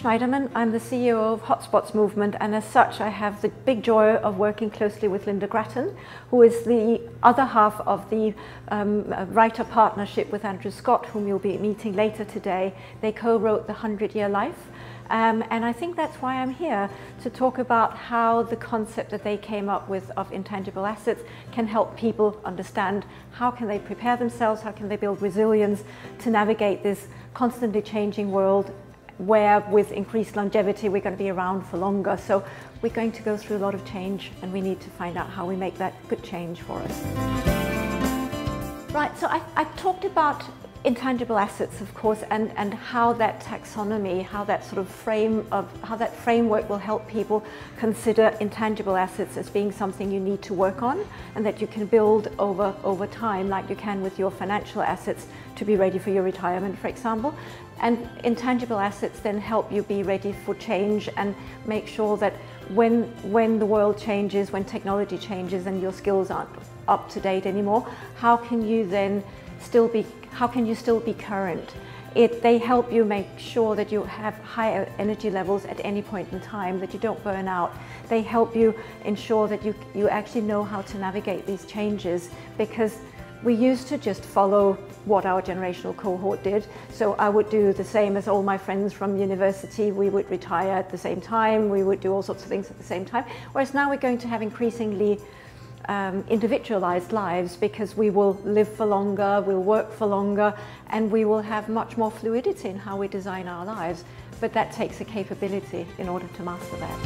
Schneidermann. I'm the CEO of Hotspots Movement, and as such I have the big joy of working closely with Linda Grattan, who is the other half of the writer partnership with Andrew Scott, whom you'll be meeting later today. They co-wrote The 100-Year Life. And I think that's why I'm here, to talk about how the concept that they came up with of intangible assets can help people understand how can they prepare themselves, how can they build resilience to navigate this constantly changing world where with increased longevity we're going to be around for longer. So we're going to go through a lot of change, and we need to find out how we make that good change for us. Right, so I talked about intangible assets, of course, and how that taxonomy, how that sort of framework will help people consider intangible assets as being something you need to work on and that you can build over time, like you can with your financial assets to be ready for your retirement, for example. And intangible assets then help you be ready for change and make sure that when the world changes, when technology changes and your skills aren't up to date anymore, how can you then still be current? They help you make sure that you have higher energy levels at any point in time, that you don't burn out. They help you ensure that you actually know how to navigate these changes, because we used to just follow what our generational cohort did. So I would do the same as all my friends from university. We would retire at the same time. We would do all sorts of things at the same time. Whereas now we're going to have increasingly individualized lives, because we will live for longer, we'll work for longer, and we will have much more fluidity in how we design our lives. But that takes a capability in order to master that.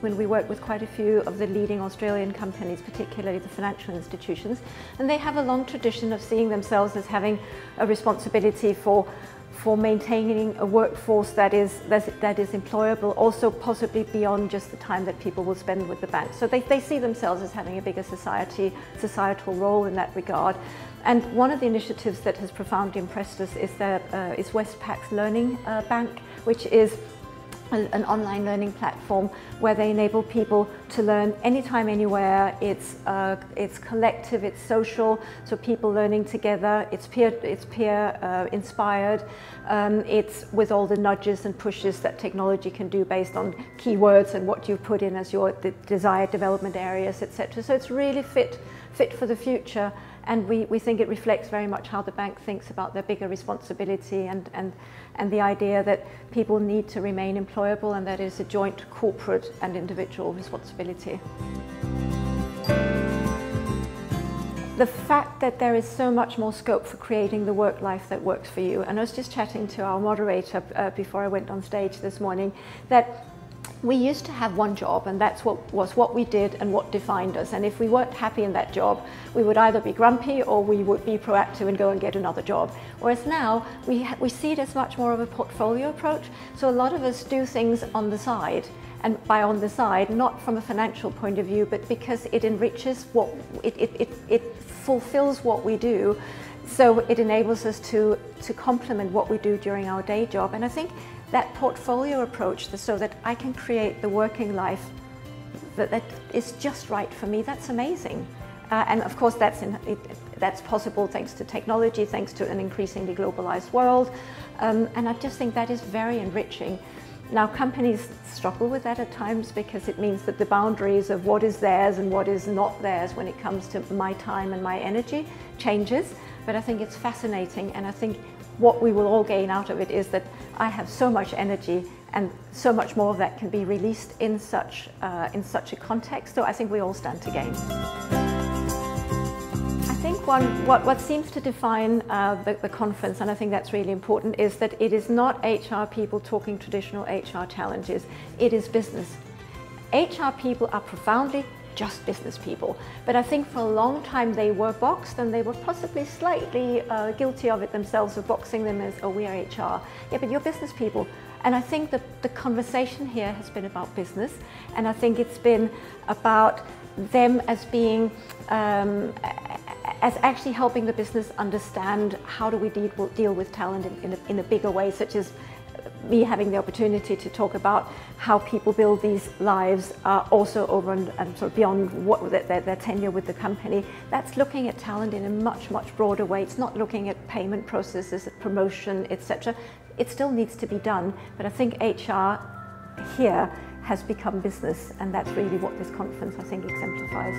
When we work with quite a few of the leading Australian companies, particularly the financial institutions, and they have a long tradition of seeing themselves as having a responsibility for maintaining a workforce that is employable, also possibly beyond just the time that people will spend with the bank. So they see themselves as having a bigger societal role in that regard. And one of the initiatives that has profoundly impressed us is Westpac's Learning Bank, which is an online learning platform where they enable people to learn anytime, anywhere. It's collective, it's social, so people learning together. It's peer inspired. It's with all the nudges and pushes that technology can do based on keywords and what you put in as your desired development areas, etc. So it's really fit for the future. And we think it reflects very much how the bank thinks about their bigger responsibility and the idea that people need to remain employable, and that is a joint corporate and individual responsibility. The fact that there is so much more scope for creating the work life that works for you. And I was just chatting to our moderator before I went on stage this morning, that we used to have one job, and that's what we did and what defined us. And if we weren't happy in that job, we would either be grumpy or we would be proactive and go and get another job. Whereas now we see it as much more of a portfolio approach. So a lot of us do things on the side, and by on the side, not from a financial point of view, but because it enriches it fulfills what we do. So it enables us to complement what we do during our day job. And I think that portfolio approach, so that I can create the working life that is just right for me, that's amazing. And of course that's possible thanks to technology, thanks to an increasingly globalized world. And I just think that is very enriching. Now, companies struggle with that at times, because it means that the boundaries of what is theirs and what is not theirs when it comes to my time and my energy changes. But I think it's fascinating, and I think what we will all gain out of it is that I have so much energy, and so much more of that can be released in such a context. So I think we all stand to gain. I think what seems to define the conference, and I think that's really important, is that it is not HR people talking traditional HR challenges. It is business. HR people are profoundly just business people, but I think for a long time they were boxed, and they were possibly slightly guilty of it themselves, of boxing them as, oh, we are HR. Yeah, but you're business people. And I think that the conversation here has been about business, and I think it's been about them as being as actually helping the business understand how do we deal with talent in a bigger way, such as me having the opportunity to talk about how people build these lives also over and sort of beyond what their tenure with the company. That's looking at talent in a much broader way. It's not looking at payment processes, promotion, etc. It still needs to be done, but I think HR here has become business, and that's really what this conference, I think, exemplifies.